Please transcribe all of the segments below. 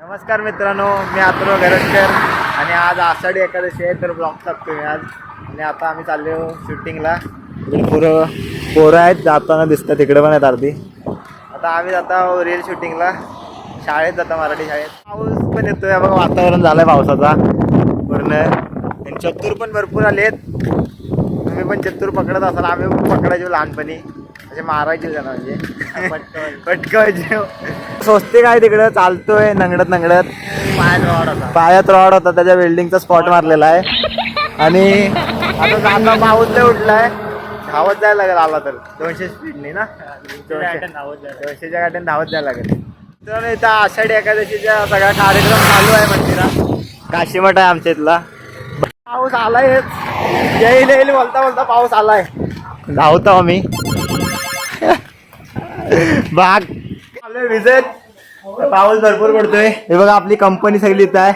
नमस्कार मित्रांनो, मी अथर्व गरजकर आणि आज आषाढी एकादशी आहे तर ब्लॉग टाकतोय मी आज. आणि आता आम्ही चाललो शूटिंगला. पुरं पोरं आहेत जाताना दिसतात, तिकडे पण आहेत अर्धी. आता आम्ही जाता रील शूटिंगला, शाळेत जाता मराठी शाळेत. पाऊस पण येतोय बघा, वातावरण झालंय पावसाचा पूर्ण. आणि चतुर पण भरपूर आले आहेत. तुम्ही पण चतुर पकडत असाल, आम्ही पण पकडायचो लहानपणी, असे मारायचे जण म्हणजे पटकायचे. स्वस्तिक आहे तिकडं, चालतोय नंगडत नंगडत. पायात रॉड होता, त्याच्या वेल्डिंगचा स्पॉट मारलेला आहे. आणि आता जाता पाऊस लय उठलाय, धावत जायला लागेल. आला तर 200 स्पीडने ना, 200च्या गाठ्याने धावत जायला लागेल. तर इथं आषाढी एकादशीचा सगळा कार्यक्रम चालू आहे मंदिरात. काशीमठ आहे आमच्या इथला. पाऊस आलाय, येईल येईल बोलता बोलता पाऊस आलाय. धावतो आम्ही बाग विजत. पाऊस भरपूर पडतोय. हे बघा आपली कंपनी सगळी इथं आहे.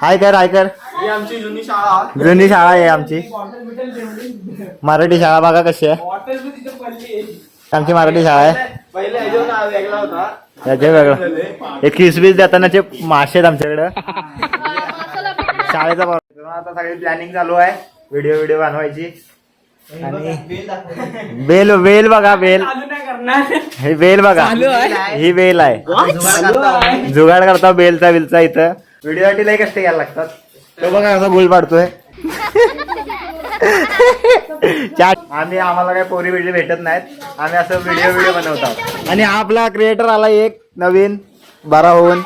हाय कर आमची जुनी शाळा आहे आमची मराठी शाळा. बघा कशी आहे आमची मराठी शाळा आहे. याचे वेगळं एक किसबीस देतानाचे मासे आहेत आमच्याकडं शाळेचा. आता सगळी प्लॅनिंग चालू आहे, व्हिडिओ बनवायची. आणि बेल बघा, हे बेल बघा, ही बेल आहे. जुगाड करता बेलचा इथं. व्हिडिओसाठी लय कष्ट घ्यायला लागतात. तो बघा कसा गोल पाडतोय. आम्हाला काही पोरी बिडली भेटत नाहीत, आम्ही असं व्हिडिओ बनवतो. आणि हा आपला क्रिएटर आला एक नवीन बरा होऊन.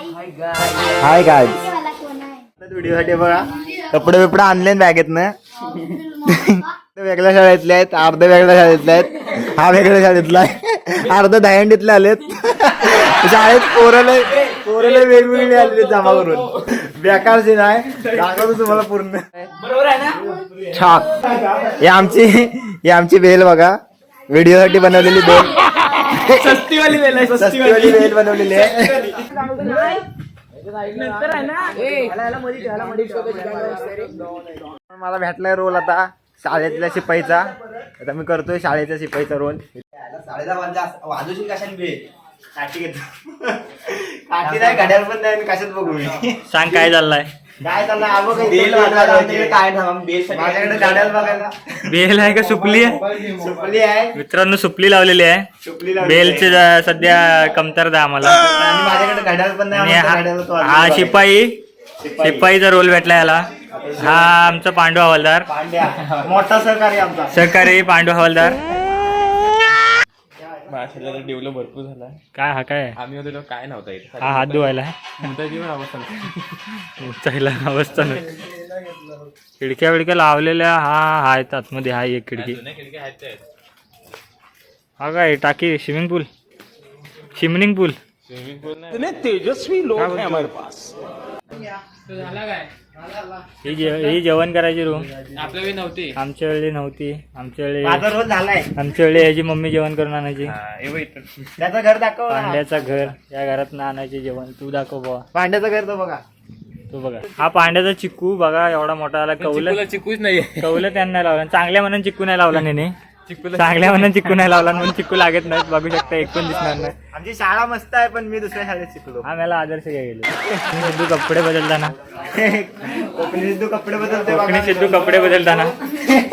हाय काय व्हिडिओसाठी बघा कपडे बिपडे आणले बॅगेतनं. वेगळ्या शाळेतले आहेत, अर्धे वेगळ्या शाळेतले आहेत, हा वेगळ्या शाळेतला आहे, अर्ध दहीहंडीतले आलेत. शाळेत पोरले वेगवेगळे आलेले जमा करून. बेकार सीन आहे, दाखवतो तुम्हाला पूर्ण. छाक. ही आमची बेल बघा, व्हिडिओसाठी बनवलेली बेल. सस्तीवाली बेल बनवलेली आहे. मला भेटलाय रोल आता शाळेतल्या शिपाईचा. आता मी करतोय शाळेच्या शिपाईचा रोल. काठी नाही, घड्याळ पण नाही, कशात बघू मी. सांग काय चाललंय. माझ्याकडे घड्याळ बघायला बेल आहे का सुपली आहे मित्रांनो. सुपली लावलेली आहे, बेलची सध्या कमतरता आम्हाला. आणि माझ्याकडे घड्याळ पण नाही. हा शिपाईचा रोल भेटला याला. हा आमचा पांडू हवालदार, मोठा सहकारी पांडू हवालदार. डेव्हलप भरपूर झाला. काय हा काय आम्ही होतो काय नव्हता. हा हात धुवायला अवस्था नाही. खिडक्या लावलेल्या. हा आहेत आतमध्ये. हा एक खिडकी. हा काय टाकी स्विमिंग पूल तेजस्वी लोक हमारे पास. ही जेवण करायची रूम आपल्या वेळी नव्हती, आमच्या वेळी नव्हती. आमच्या वेळी याची मम्मी जेवण करून आणायची. त्याचं घर दाखव, पांड्याचं घर. या घरात आणायचे जेवण. तू दाखव बाबा पांड्याचं घर. तो बघा हा पांड्याचा चिक्कू बघा, एवढा मोठा आला. चिक्कूच नाही, कौलं त्यांना लावला. चांगल्या म्हणून चिक्कू नाही लावला नेने. चांगल्या म्हणून चिक्कू नाही लावला म्हणून चिक्कू लागत नाहीत. बघू शकता, एक पण दिसणार नाही. आमची शाळा मस्त आहे, पण मी दुसऱ्या शाळेत शिकलो. हा मला आदर्श घ्या गेलो. सिद्धू कपडे बदलताना सिद्धू कपडे बदलताना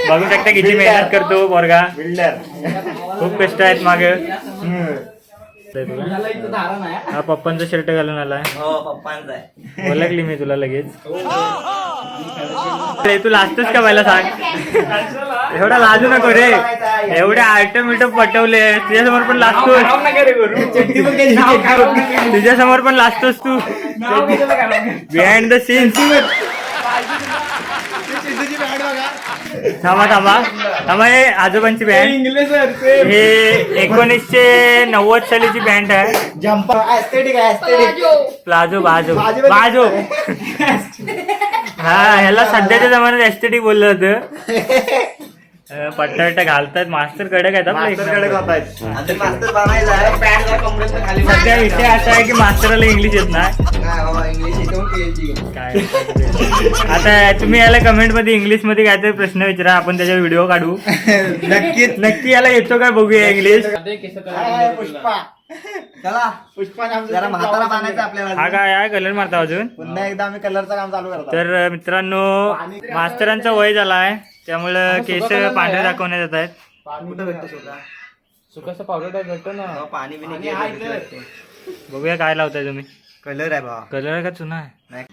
बघू शकता किती मेहनत करतो पोरगा. बिल्डर खूप कष्ट आहेत मागे. हा पप्पांचा शर्ट घालून आलाय. ओळखली मी तुला लगेच. तू लाजतोस का मला सांग. एवढा लाजू नको रे. एवढे आयटम पटवले तुझ्यासमोर पण लाजतोस. तुझ्यासमोर पण लाजतोस तू. Behind the scenes. थांबा हे आजोबांची बँड. हे 1990 सालीची बँड आहे. प्लाझो बाजो हा ह्याला सध्याच्या जमान्यात एस्थेटिक बोललं होतं. पट्टा घालतात मास्तर कडक आहेत आपल्या मास्तर कडे जात आहेत. आता मास्तर बनायचं आहे पॅन्ट कमरेतनं खाली सध्या विषय असा आहे की मास्तराला इंग्लिश येत नाही नाही बाबा इंग्लिश येतो PhD काय आता तुम्ही याला कमेंट मध्ये इंग्लिश मध्ये काहीतरी प्रश्न विचारा आपण त्याचा व्हिडिओ काढू नक्की याला येतो काय बघूया इंग्लिश. हाय, पुष्पा चला पुष्पाने आमचं जरा म्हातारा vlog बनायचं हा आपल्याला. काय कलर मारता अजून. पुन्हा एकदा आम्ही कलरचं काम चालू करतो. तर मित्रांनो मास्तरांचा वय झालाय त्यामुळं केस पांढरे दाखवण्यात येत आहेत. कुठं भेटतो सुद्धा सुकाचा पावडर टाईप भेटतो ना. पाणी बिनी बघूया काय लावताय तुम्ही. कलर आहे बाबा. कलर आहे का चुना आहे.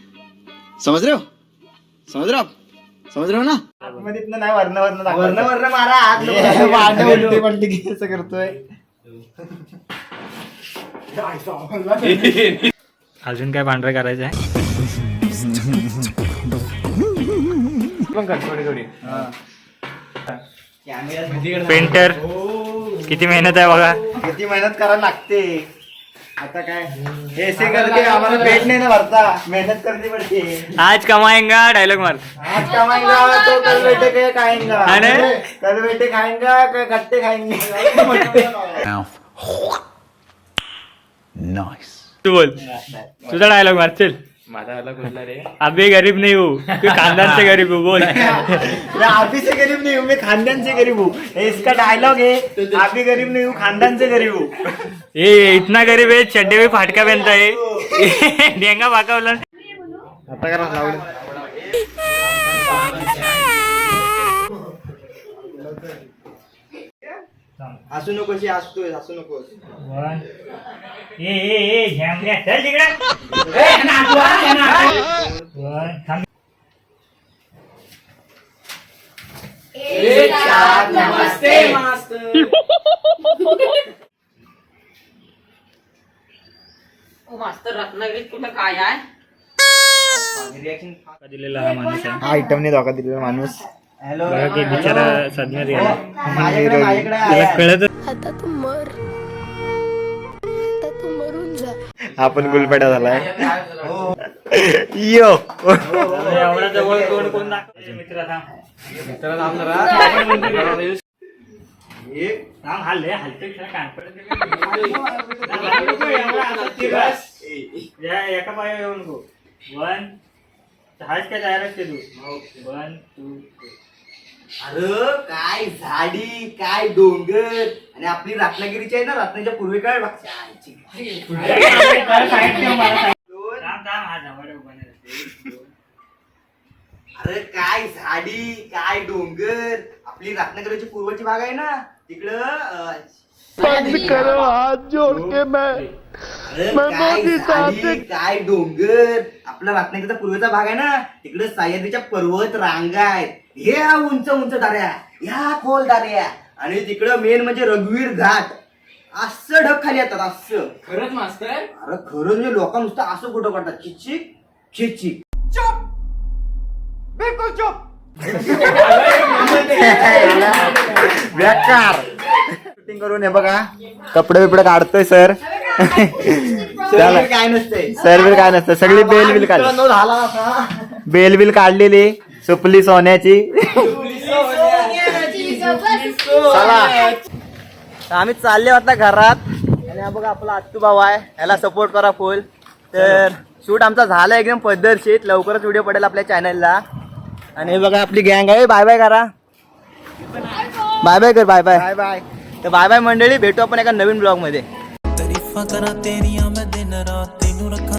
समज रे हो ना आतमध्ये इथनं नाही वर्ण वर्ण वर्ण मारा आत उलटी पलटी केस करतोय. अजून काय पांढरं करायचं आहे. पेंटर किती मेहनत आहे बघा. किती मेहनत करायला लागते. आता काय ऐसे करके आम्हाला पेट नाही ना भरता. मेहनत करनी पडते. आज कमाएंगा डायलॉग मार. आज कमाएंगा तो कल बेटे के खाएंगा. अरे? कल बेटे खाएंगा का गट्टे खाएंगे. तू बोल तुझा डायलॉग मार चल. अभी गरीब नहीं हूँ तू खानदान से गरीब हूँ बोल. मैं अभी से गरीब नहीं हूँ मैं खानदान से गरीब हूँ. इसका डायलॉग है अभी गरीब नहीं हूँ खानदान से गरीब हूँ. ये इतना गरीब है चड्डे में फाटका पहनता है डेंगा बाका बोला. आता करा लावलं. हसू नकोस असतोय हसू नकोस. चल तिकडे. नमस्ते मास्तर. मास्तर रत्नागिरीत कुठं काय आहे. दिलेला हा माणूस आहे. हा आयटमने धोका दिलेला माणूस. हॅलो बघा की बिचारा सदम्यात गेला. माझ्याकडे त्याला कळत आता तू मरून जा. आपण गुलपेटा झालाय. हो. यो एवढा जवळ कोण दाखवते मित्र थांब. थांब हल्ले हलते एका पाया येऊ नको. 1 हाच काय तयार असते तू. 1 2 अरे काय झाडी काय डोंगर आणि आपली रत्नागिरीची आहे ना रत्नागिरीच्या पूर्वेकडे अरे काय झाडी काय डोंगर आपली रत्नागिरीची पूर्वची भाग आहे ना तिकडं काय झाडी काय डोंगर आपला रत्नागिरीचा पूर्वेचा भाग आहे ना तिकडे सह्याद्रीच्या पर्वत रांगा आहेत. ह्या उंच उंच दाऱ्या ह्या खोल दाऱ्या आणि तिकडं मेन म्हणजे रघुवीर घाट. असं ढग खाली येतात असं. खरंच मास्तर. अरे खरंच म्हणजे लोक नुसतं असं फोटो काढतात चिचिक चिचिक. चुप बिलकुल चुप. बेकार शूटिंग करून हे बघा कपडे बिपडे काढतोय सर. त्याला काय नसतंय. सर काय नसतं सगळी बेल बिल काढ झाला असा. बेल बिल काढलेली सुपली सोन्याची. चला आम्ही चालले आता घरात आणि हा बघा आपला आत्तू भाऊ आहे याला सपोर्ट करा फुल. तर शूट आमचा झाला एकदम पद्धतशीर. लवकरच व्हिडिओ पडेल आपल्या चॅनलला. आणि हे बघा आपली गँग आहे. बाय बाय करा. बाय बाय कर. Bye bye bye bye. तर बाय बाय मंडळी भेटू आपण एका नवीन ब्लॉग मध्ये.